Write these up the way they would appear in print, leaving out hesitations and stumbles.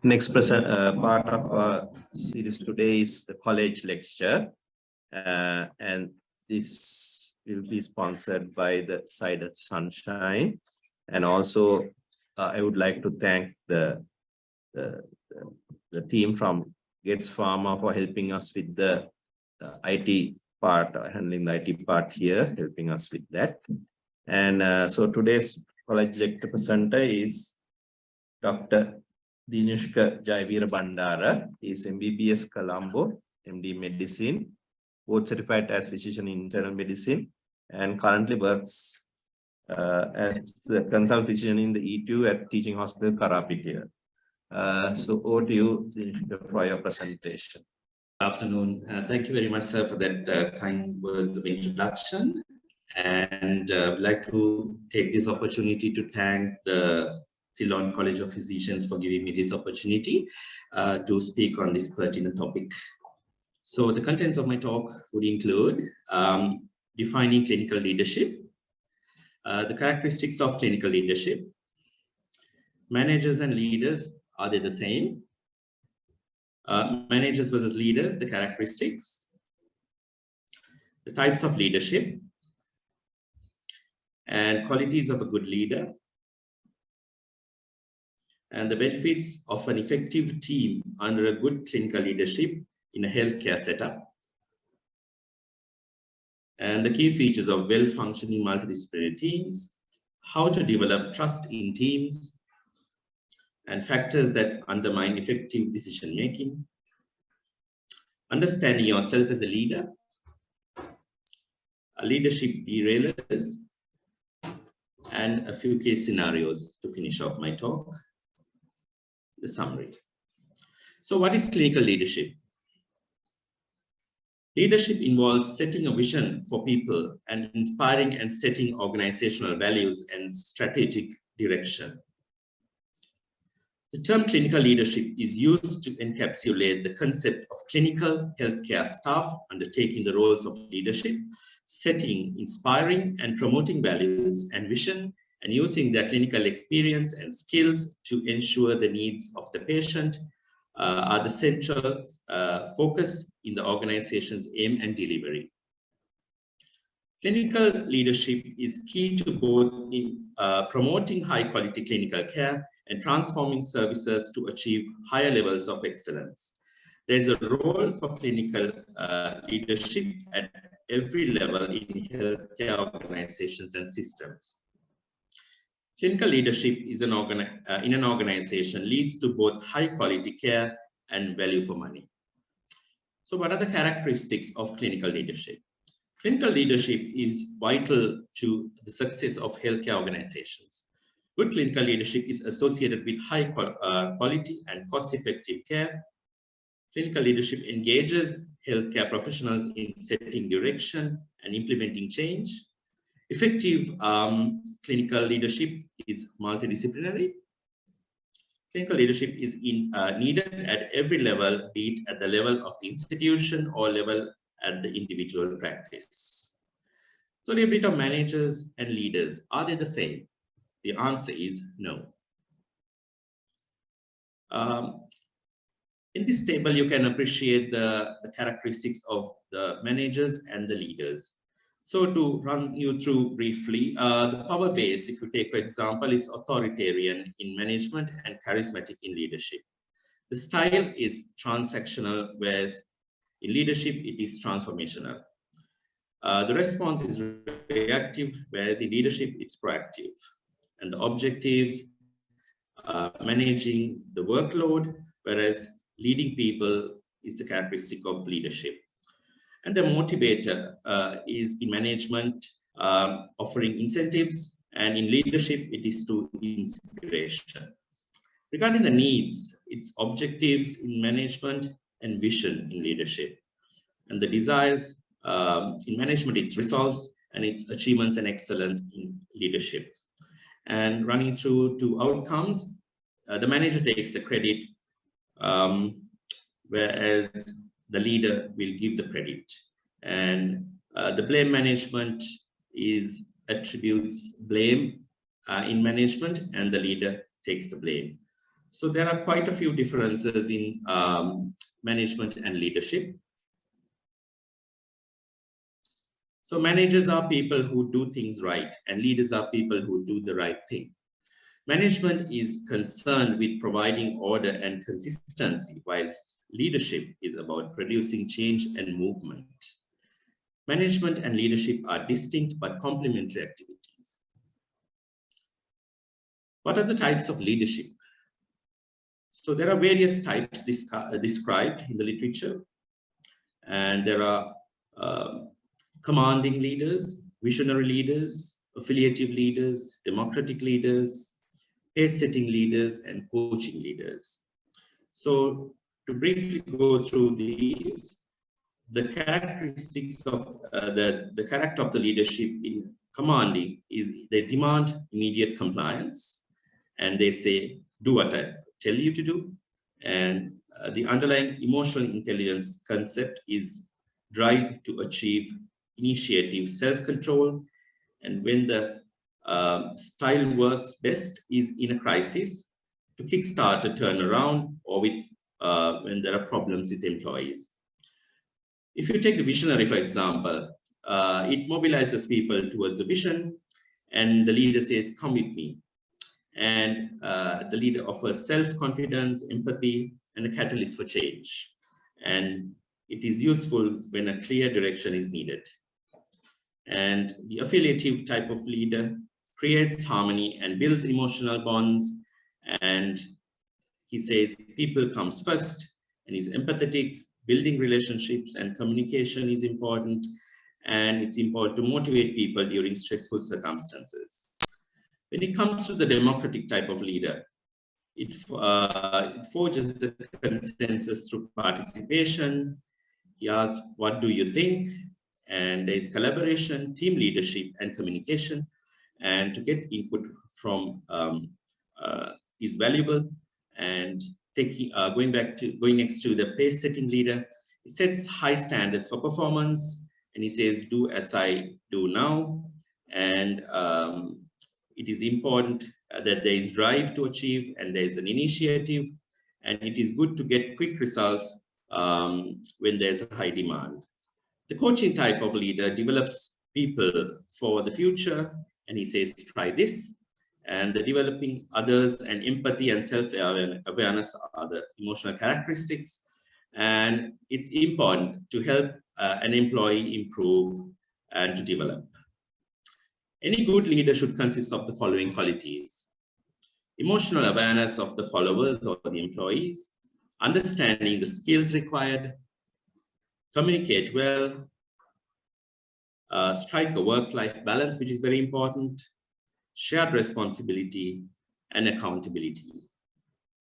Next part of our series today is the college lecture, and this will be sponsored by the Side of Sunshine. And also, I would like to thank the team from Gates Pharma for helping us with the IT part, handling the IT part here, helping us with that. And so today's college lecture presenter is Dr. Dinushka Jayaweerabandara. He is MBBS Colombo, MD Medicine, board certified as physician in internal medicine, and currently works as the consultant physician in the E2 at Teaching Hospital Karapi here. So over to you, Dinushka, for your presentation. Good afternoon. Thank you very much, sir, for that kind words of introduction. And I'd like to take this opportunity to thank the Ceylon College of Physicians for giving me this opportunity to speak on this pertinent topic. So the contents of my talk would include defining clinical leadership, the characteristics of clinical leadership, managers and leaders, are they the same? Managers versus leaders, the characteristics, the types of leadership, and qualities of a good leader, and the benefits of an effective team under a good clinical leadership in a healthcare setup, and the key features of well-functioning multidisciplinary teams, how to develop trust in teams, and factors that undermine effective decision-making, understanding yourself as a leader, leadership derailers, and a few case scenarios to finish off my talk. The summary. So what is clinical leadership? Leadership involves setting a vision for people and inspiring and setting organizational values and strategic direction. The term clinical leadership is used to encapsulate the concept of clinical healthcare staff undertaking the roles of leadership, setting, inspiring, and promoting values and vision, and using their clinical experience and skills to ensure the needs of the patient are the central focus in the organization's aim and delivery. Clinical leadership is key to both in promoting high-quality clinical care and transforming services to achieve higher levels of excellence. There's a role for clinical leadership at every level in healthcare organizations and systems. Clinical leadership is in an organization leads to both high quality care and value for money. So what are the characteristics of clinical leadership? Clinical leadership is vital to the success of healthcare organizations. Good clinical leadership is associated with high quality and cost-effective care. Clinical leadership engages healthcare professionals in setting direction and implementing change. Effective clinical leadership is multidisciplinary. Clinical leadership is needed at every level, be it at the level of the institution or level at the individual practice. So a little bit of managers and leaders, are they the same? The answer is no. In this table, you can appreciate the characteristics of the managers and the leaders. So to run you through briefly, the power base, if you take, for example, is authoritarian in management and charismatic in leadership. The style is transactional, whereas in leadership, it is transformational. The response is reactive, whereas in leadership, it's proactive. And the objectives, managing the workload, whereas leading people is the characteristic of leadership. And the motivator is in management, offering incentives, and in leadership, it is to inspiration. Regarding the needs, it's objectives in management and vision in leadership. And the desires in management, it's results, and it's achievements and excellence in leadership. And running through to outcomes, the manager takes the credit, whereas the leader will give the credit. And the blame management is attributes blame in management, and the leader takes the blame. So there are quite a few differences in management and leadership. So managers are people who do things right, and leaders are people who do the right thing. Management is concerned with providing order and consistency, while leadership is about producing change and movement. Management and leadership are distinct but complementary activities. What are the types of leadership? So there are various types described in the literature, and there are commanding leaders, visionary leaders, affiliative leaders, democratic leaders, pace-setting leaders, and coaching leaders. So to briefly go through these, the characteristics of the character of the leadership in commanding is they demand immediate compliance, and they say, do what I tell you to do. And the underlying emotional intelligence concept is drive to achieve initiative, self-control. And when the style works best is in a crisis to kickstart a turnaround, or with when there are problems with employees. If you take the visionary, for example, it mobilizes people towards a vision, and the leader says, come with me. And the leader offers self-confidence, empathy, and a catalyst for change. And it is useful when a clear direction is needed. And the affiliative type of leader creates harmony and builds emotional bonds. And he says people comes first, and is empathetic, building relationships and communication is important. And it's important to motivate people during stressful circumstances. When it comes to the democratic type of leader, it forges the consensus through participation. He asks, what do you think? And there is collaboration, team leadership, and communication. And to get input from is valuable. And going next to the pace-setting leader, he sets high standards for performance, and he says, do as I do now. And it is important that there is drive to achieve, and there is an initiative, and it is good to get quick results when there's a high demand. The coaching type of leader develops people for the future, and he says, try this. And the developing others and empathy and self-awareness are the emotional characteristics. And it's important to help an employee improve and to develop. Any good leader should consist of the following qualities: emotional awareness of the followers or the employees, understanding the skills required, communicate well, strike a work-life balance, which is very important, shared responsibility, and accountability,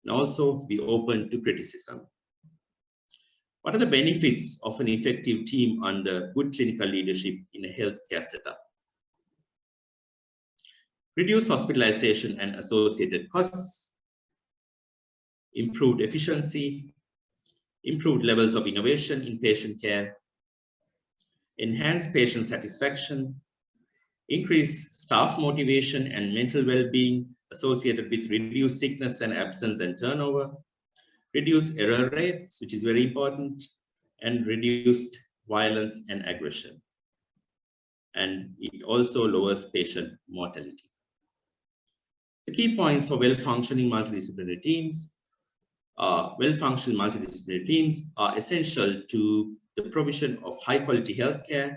and also be open to criticism. What are the benefits of an effective team under good clinical leadership in a healthcare setup? Reduce hospitalization and associated costs, improved efficiency, improved levels of innovation in patient care, enhance patient satisfaction, increase staff motivation and mental well-being associated with reduced sickness and absence and turnover, reduce error rates, which is very important, and reduced violence and aggression. And it also lowers patient mortality. The key points for well-functioning multidisciplinary teams. Well-functioning multidisciplinary teams are essential to the provision of high-quality healthcare.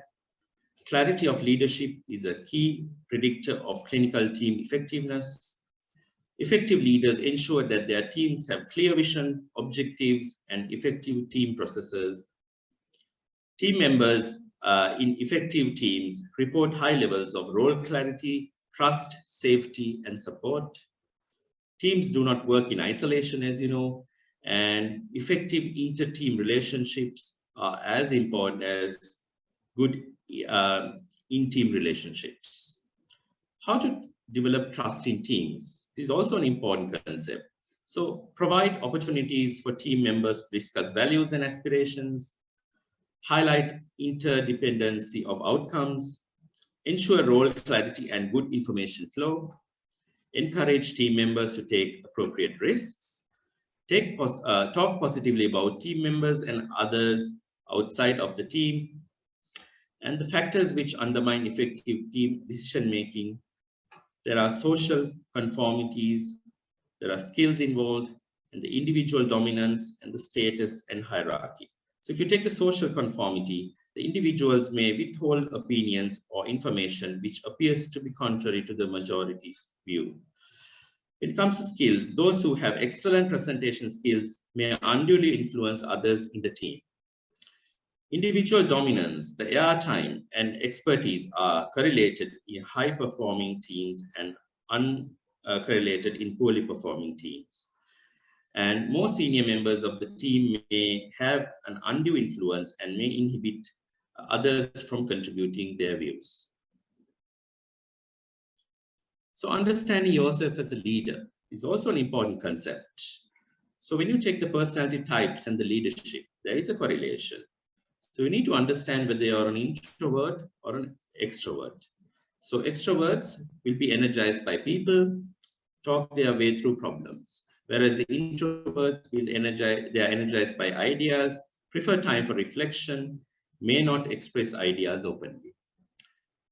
Clarity of leadership is a key predictor of clinical team effectiveness. Effective leaders ensure that their teams have clear vision, objectives, and effective team processes. Team members in effective teams report high levels of role clarity, trust, safety, and support. Teams do not work in isolation, as you know, and effective inter-team relationships are as important as good in-team relationships. How to develop trust in teams? This is also an important concept. So provide opportunities for team members to discuss values and aspirations, highlight interdependency of outcomes, ensure role clarity and good information flow, encourage team members to take appropriate risks, talk positively about team members and others outside of the team, and the factors which undermine effective team decision-making. There are social conformities, there are skills involved, and the individual dominance and the status and hierarchy. So if you take the social conformity, the individuals may withhold opinions or information which appears to be contrary to the majority's view. When it comes to skills, those who have excellent presentation skills may unduly influence others in the team. Individual dominance, the airtime, and expertise are correlated in high-performing teams and uncorrelated in poorly performing teams. And more senior members of the team may have an undue influence and may inhibit others from contributing their views. So understanding yourself as a leader is also an important concept. So when you check the personality types and the leadership, there is a correlation. So you need to understand whether you are an introvert or an extrovert. So extroverts will be energized by people, talk their way through problems, whereas the introverts will they are energized by ideas, prefer time for reflection, may not express ideas openly.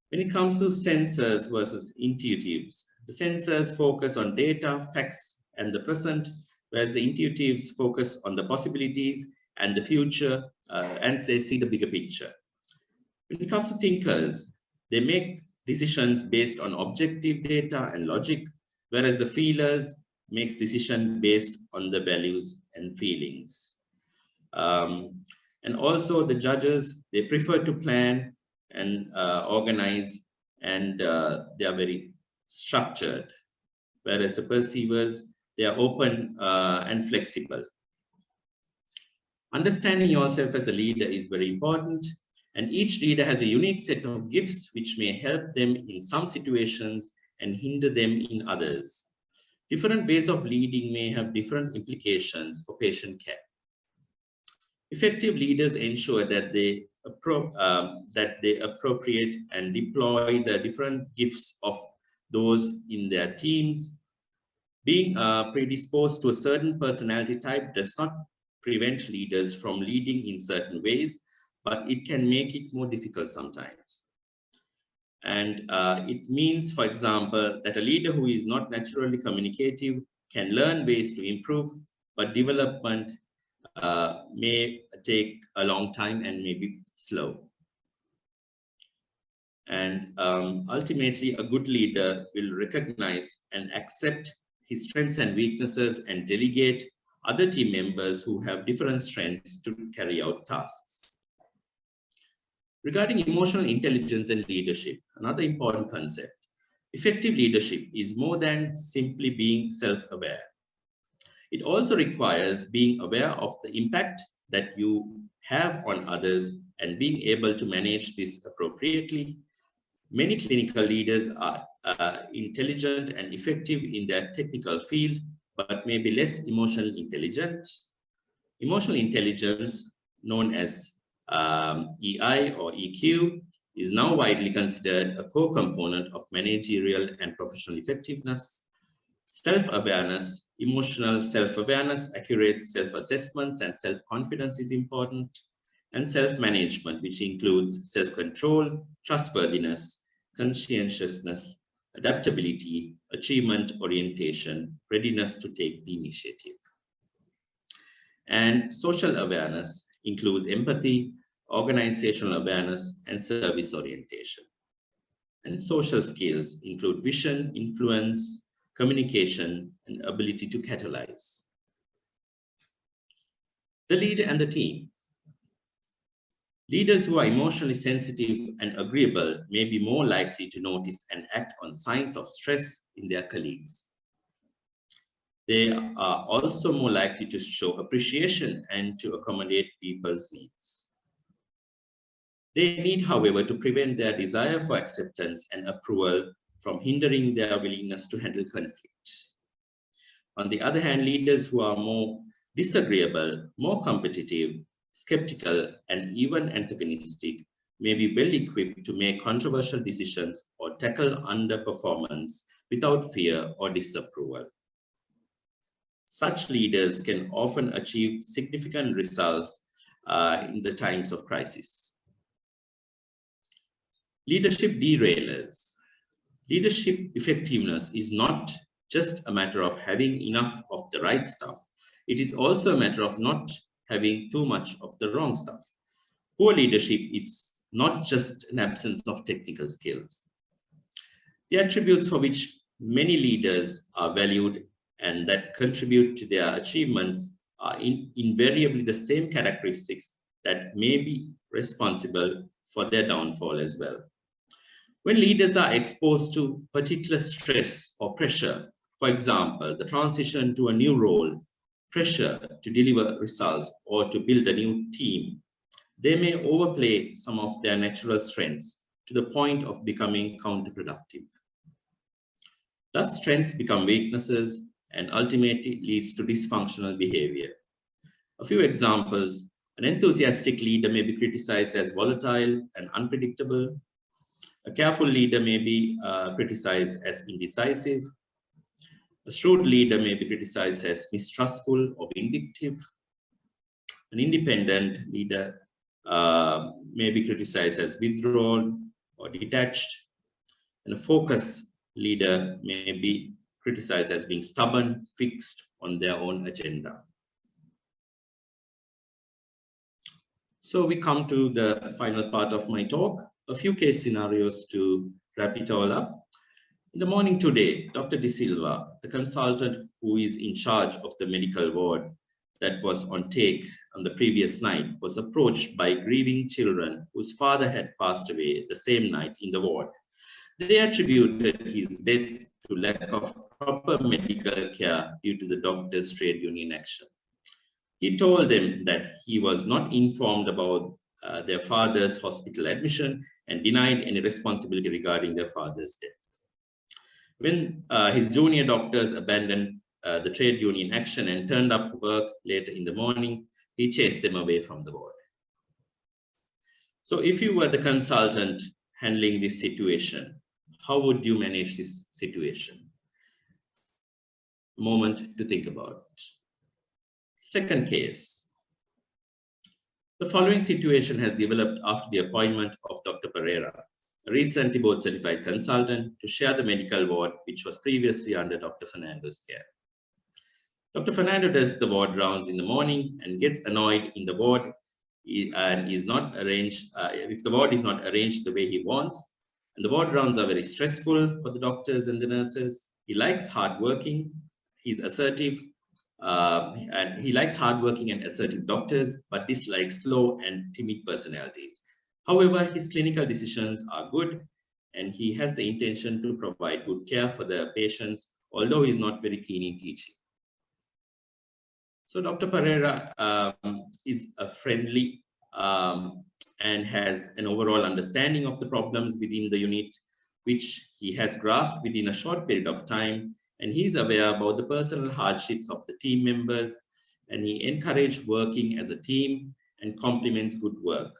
When it comes to sensors versus intuitives, the sensors focus on data, facts, and the present, whereas the intuitives focus on the possibilities and the future, and they see the bigger picture. When it comes to thinkers, they make decisions based on objective data and logic, whereas the feelers makes decisions based on the values and feelings. And also the judges, they prefer to plan and organize, and they are very structured, whereas the perceivers, they are open and flexible. Understanding yourself as a leader is very important, and each leader has a unique set of gifts which may help them in some situations and hinder them in others. Different ways of leading may have different implications for patient care. Effective leaders ensure that they appropriate and deploy the different gifts of those in their teams. Being predisposed to a certain personality type does not prevent leaders from leading in certain ways, but it can make it more difficult sometimes. And it means, for example, that a leader who is not naturally communicative can learn ways to improve, but development may take a long time and may be slow. And ultimately, a good leader will recognize and accept his strengths and weaknesses and delegate other team members who have different strengths to carry out tasks. Regarding emotional intelligence and leadership, another important concept, effective leadership is more than simply being self-aware. It also requires being aware of the impact that you have on others and being able to manage this appropriately. Many clinical leaders are intelligent and effective in their technical field, but may be less emotionally intelligent. Emotional intelligence, known as EI or EQ, is now widely considered a core component of managerial and professional effectiveness. Self-awareness, emotional self-awareness, accurate self-assessments and self-confidence is important, and self-management, which includes self-control, trustworthiness, conscientiousness, adaptability, achievement orientation, readiness to take the initiative. And social awareness includes empathy, organizational awareness, and service orientation. And social skills include vision, influence, communication, and ability to catalyze. The leader and the team. Leaders who are emotionally sensitive and agreeable may be more likely to notice and act on signs of stress in their colleagues. They are also more likely to show appreciation and to accommodate people's needs. They need, however, to prevent their desire for acceptance and approval from hindering their willingness to handle conflict. On the other hand, leaders who are more disagreeable, more competitive, skeptical, and even antagonistic may be well equipped to make controversial decisions or tackle underperformance without fear or disapproval. Such leaders can often achieve significant results in the times of crisis. Leadership derailers. Leadership effectiveness is not just a matter of having enough of the right stuff. It is also a matter of not having too much of the wrong stuff. Poor leadership is not just an absence of technical skills. The attributes for which many leaders are valued and that contribute to their achievements are invariably the same characteristics that may be responsible for their downfall as well. When leaders are exposed to particular stress or pressure, for example, the transition to a new role, pressure to deliver results, or to build a new team, they may overplay some of their natural strengths to the point of becoming counterproductive. Thus, strengths become weaknesses and ultimately leads to dysfunctional behavior. A few examples: an enthusiastic leader may be criticized as volatile and unpredictable. A careful leader may be criticized as indecisive. A shrewd leader may be criticized as mistrustful or vindictive. An independent leader may be criticized as withdrawn or detached. And a focused leader may be criticized as being stubborn, fixed on their own agenda. So we come to the final part of my talk, a few case scenarios to wrap it all up. In the morning today, Dr. De Silva, the consultant who is in charge of the medical ward that was on take on the previous night, was approached by grieving children whose father had passed away the same night in the ward. They attributed his death to lack of proper medical care due to the doctors' trade union action. He told them that he was not informed about their father's hospital admission and denied any responsibility regarding their father's death. When his junior doctors abandoned the trade union action and turned up to work later in the morning, he chased them away from the ward. So if you were the consultant handling this situation, how would you manage this situation? A moment to think about. Second case. The following situation has developed after the appointment of Dr. Pereira, a recently board certified consultant, to share the medical ward which was previously under Dr. Fernando's care. Dr. Fernando does the ward rounds in the morning and gets annoyed in the ward and is not arranged, if the ward is not arranged the way he wants. And the ward rounds are very stressful for the doctors and the nurses. He likes hardworking, he's assertive, and he likes hardworking and assertive doctors, but dislikes slow and timid personalities. However, his clinical decisions are good, and he has the intention to provide good care for the patients, although he's not very keen in teaching. So Dr. Pereira is a friendly and has an overall understanding of the problems within the unit, which he has grasped within a short period of time, and he's aware about the personal hardships of the team members, and he encouraged working as a team and compliments good work.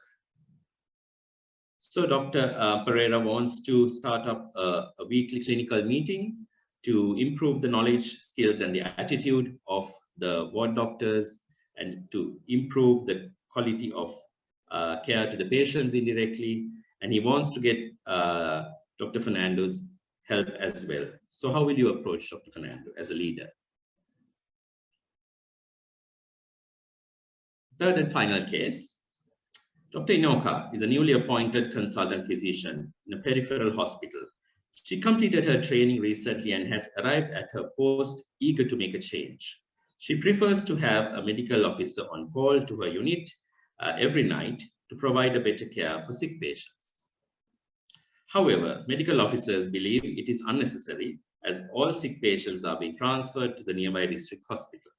So Dr. Pereira wants to start up a weekly clinical meeting to improve the knowledge, skills, and the attitude of the ward doctors, and to improve the quality of care to the patients indirectly. And he wants to get Dr. Fernando's help as well. So how will you approach Dr. Fernando as a leader? Third and final case. Dr. Inoka is a newly appointed consultant physician in a peripheral hospital. She completed her training recently and has arrived at her post eager to make a change. She prefers to have a medical officer on call to her unit every night to provide a better care for sick patients. However, medical officers believe it is unnecessary as all sick patients are being transferred to the nearby district hospital.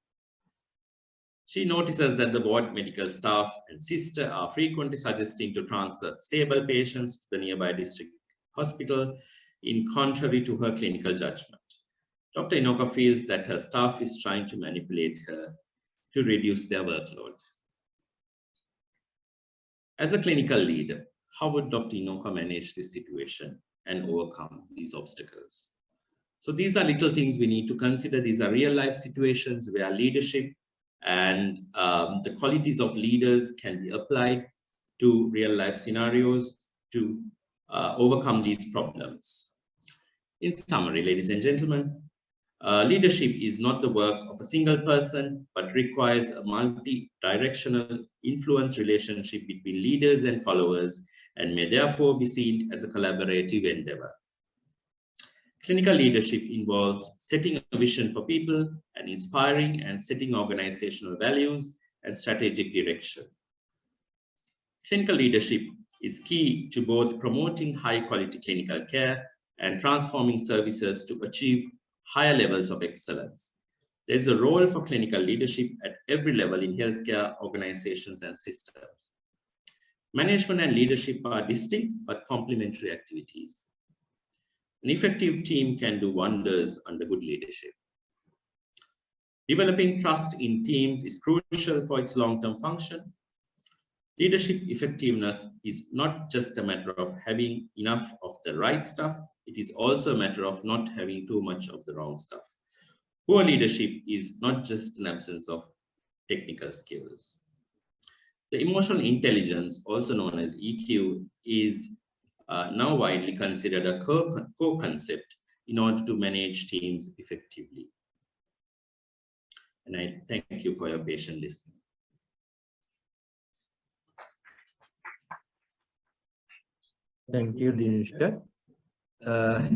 She notices that the ward medical staff and sister are frequently suggesting to transfer stable patients to the nearby district hospital, in contrary to her clinical judgment. Dr. Inoka feels that her staff is trying to manipulate her to reduce their workload. As a clinical leader, how would Dr. Inoka manage this situation and overcome these obstacles? So these are little things we need to consider. These are real life situations where leadership and the qualities of leaders can be applied to real life scenarios to overcome these problems. In summary, ladies and gentlemen, leadership is not the work of a single person, but requires a multi-directional influence relationship between leaders and followers, and may therefore be seen as a collaborative endeavor. Clinical leadership involves setting a vision for people and inspiring and setting organizational values and strategic direction. Clinical leadership is key to both promoting high-quality clinical care and transforming services to achieve higher levels of excellence. There is a role for clinical leadership at every level in healthcare organizations and systems. Management and leadership are distinct but complementary activities. An effective team can do wonders under good leadership. Developing trust in teams is crucial for its long-term function. Leadership effectiveness is not just a matter of having enough of the right stuff, it is also a matter of not having too much of the wrong stuff. Poor leadership is not just an absence of technical skills. The emotional intelligence, also known as EQ, is now widely considered a core concept in order to manage teams effectively. And I thank you for your patient listening. Thank you, Dinushka.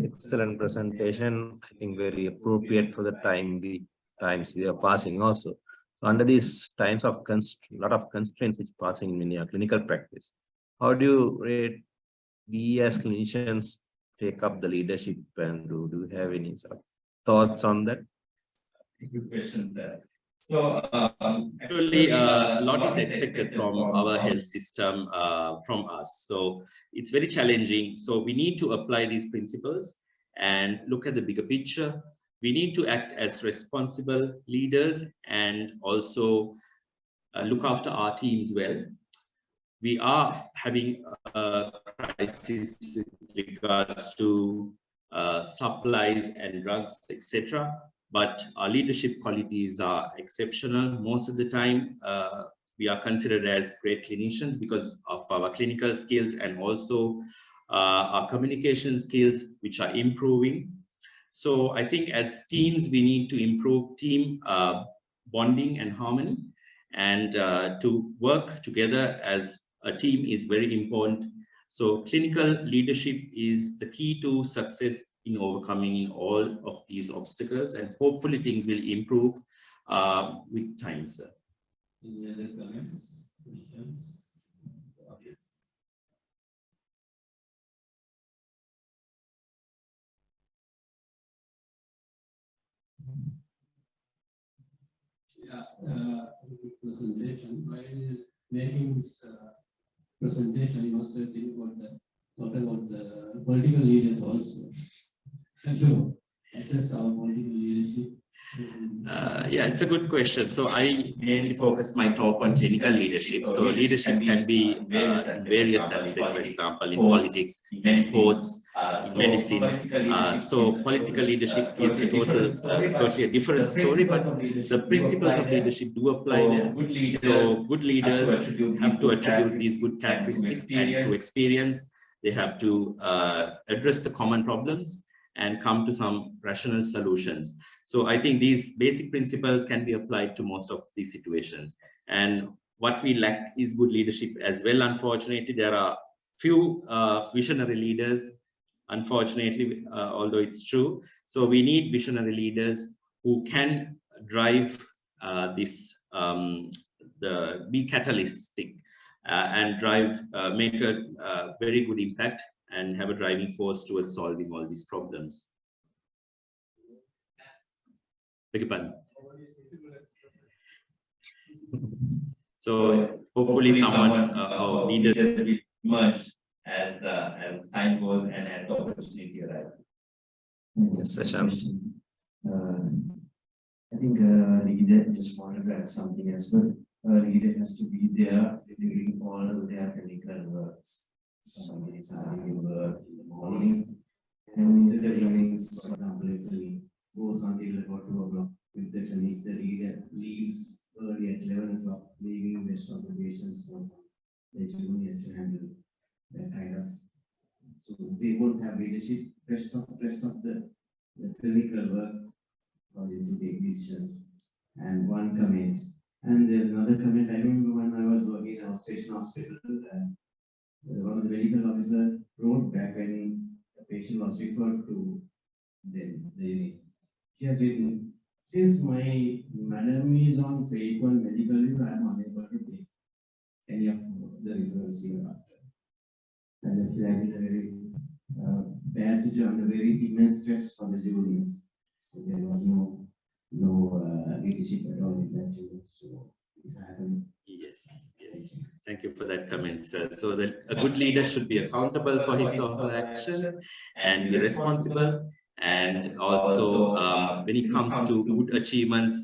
Excellent presentation. I think very appropriate for the times we are passing also. Under these times of lot of constraints which passing in your clinical practice, how do you rate we as clinicians take up the leadership, and do you have any sort of thoughts on that? Good questions there. So actually, a lot is expected from our health system, from us. So it's very challenging. So we need to apply these principles and look at the bigger picture. We need to act as responsible leaders and also look after our teams well. We are having a crisis with regards to supplies and drugs, etc. But our leadership qualities are exceptional. Most of the time, we are considered as great clinicians because of our clinical skills and also our communication skills, which are improving. So I think as teams, we need to improve team bonding and harmony, and to work together as a team is very important. So clinical leadership is the key to success in overcoming all of these obstacles, and hopefully things will improve with time, sir. Any other comments, questions? Yeah, presentation. While making this presentation, you must have think about the political leaders also. To assess our political leadership. Yeah, it's a good question. So I mainly focus my talk on clinical leadership. So leadership can be in various aspects, for example, in politics, in sports, in medicine. So political leadership is a totally a different story, but the principles of leadership do apply there. So good leaders have to attribute these good characteristics, and through experience, they have to address the common problems and come to some rational solutions. So I think these basic principles can be applied to most of these situations. And what we lack is good leadership as well. Unfortunately, there are few visionary leaders, unfortunately, although it's true. So we need visionary leaders who can drive be catalytic and drive, make a very good impact and have a driving force towards solving all these problems. Beg your pardon. So hopefully someone or leader will emerge as time goes and as the opportunity arrives. Yes, Sashank. I think leader just wanted to add something as well. Leader has to be there during all of their clinical works. somebody starting work in the morning. And into the evenings, for example, if the goes until about 2 o'clock. If the clinic, the reader leaves early at 11 o'clock, leaving the rest of the patients for the juniors to handle that kind of. So they won't have leadership, rest of the clinical work for them to take decisions. And one comment. And there's another comment. I remember when I was working in our station hospital, one of the medical officer wrote back when the patient was referred to the unit. He has written, since my madam is on frequent medical leave, I am unable to take any of the referrals here after. And I feel like a very bad situation, a very immense stress for the juniors. So there was no leadership at all in that unit. So this happened. Yes, yes. Thank you for that comment, sir. So that a good leader should be accountable for his or her actions and be responsible. And also, when it comes to good achievements,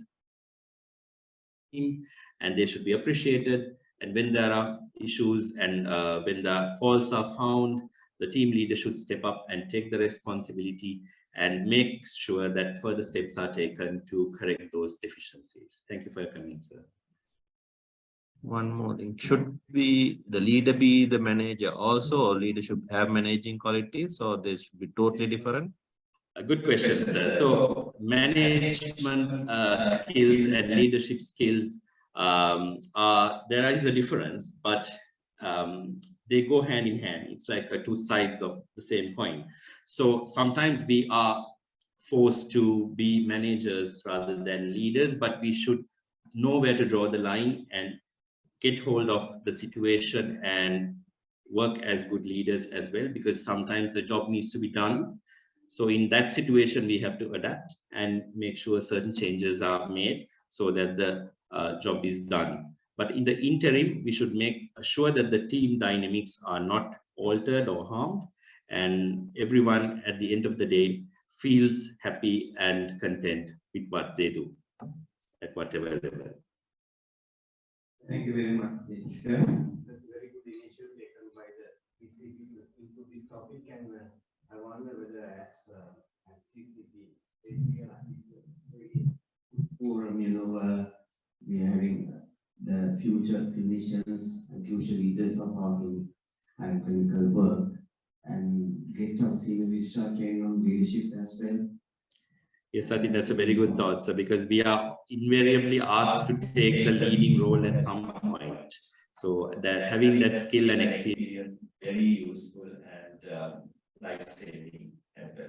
and they should be appreciated. And when there are issues and when the faults are found, the team leader should step up and take the responsibility and make sure that further steps are taken to correct those deficiencies. Thank you for your comment, sir. One more thing, should the leader be the manager also, or leader should have managing qualities, or they should be totally different? A good question, sir. So management skills and leadership skills, there is a difference, but they go hand in hand. It's like two sides of the same coin. So sometimes we are forced to be managers rather than leaders, but we should know where to draw the line and get hold of the situation and work as good leaders as well, because sometimes the job needs to be done. So in that situation, we have to adapt and make sure certain changes are made so that the job is done. But in the interim, we should make sure that the team dynamics are not altered or harmed, and everyone at the end of the day feels happy and content with what they do at whatever level. Thank you very much, Dinushka. That's a very good initiative taken by the CCP into this topic, and I wonder whether as CCP, they are very good forum, we are having the future clinicians and future leaders of our clinical work, and get our senior registrar training on leadership as well. Yes, I think that's a very good thought, sir, because we are invariably asked to take the leading role at some point. So that having that skill and experience very useful and life-saving as well.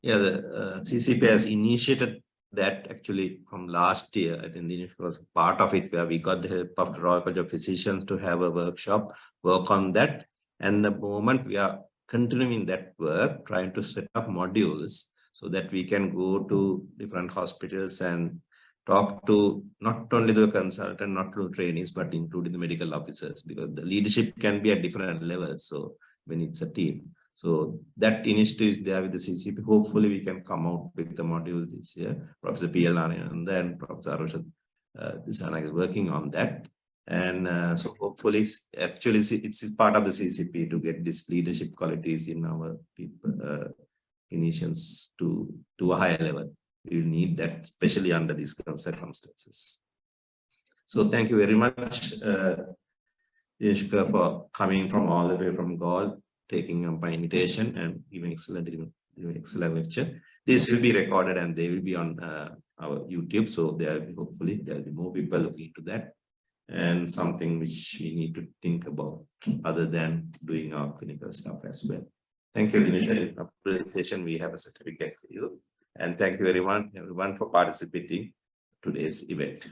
Yeah, the CCP has initiated that actually from last year. I think Dinushka was part of it, where we got the help of the Royal College of Physicians to have a workshop, work on that. And the moment we are continuing that work, trying to set up modules so that we can go to different hospitals and talk to not only the consultant, not to trainees, but including the medical officers, because the leadership can be at different levels. So when it's a team. So that initiative is there with the CCP. Hopefully we can come out with the module this year. Professor P.L. and then Professor Arusha Disana is working on that. And so hopefully, actually it's part of the CCP to get this leadership qualities in our people, clinicians to a higher level. We will need that, especially under these circumstances. So thank you very much, Dinushka, for coming from all the way from Gaul, taking up my invitation and giving excellent lecture. This will be recorded and they will be on our YouTube. So there will be, hopefully there will be more people looking into that, and something which we need to think about other than doing our clinical stuff as well. Thank you, Dinushka. For presentation, we have a certificate for you. And thank you everyone for participating in today's event.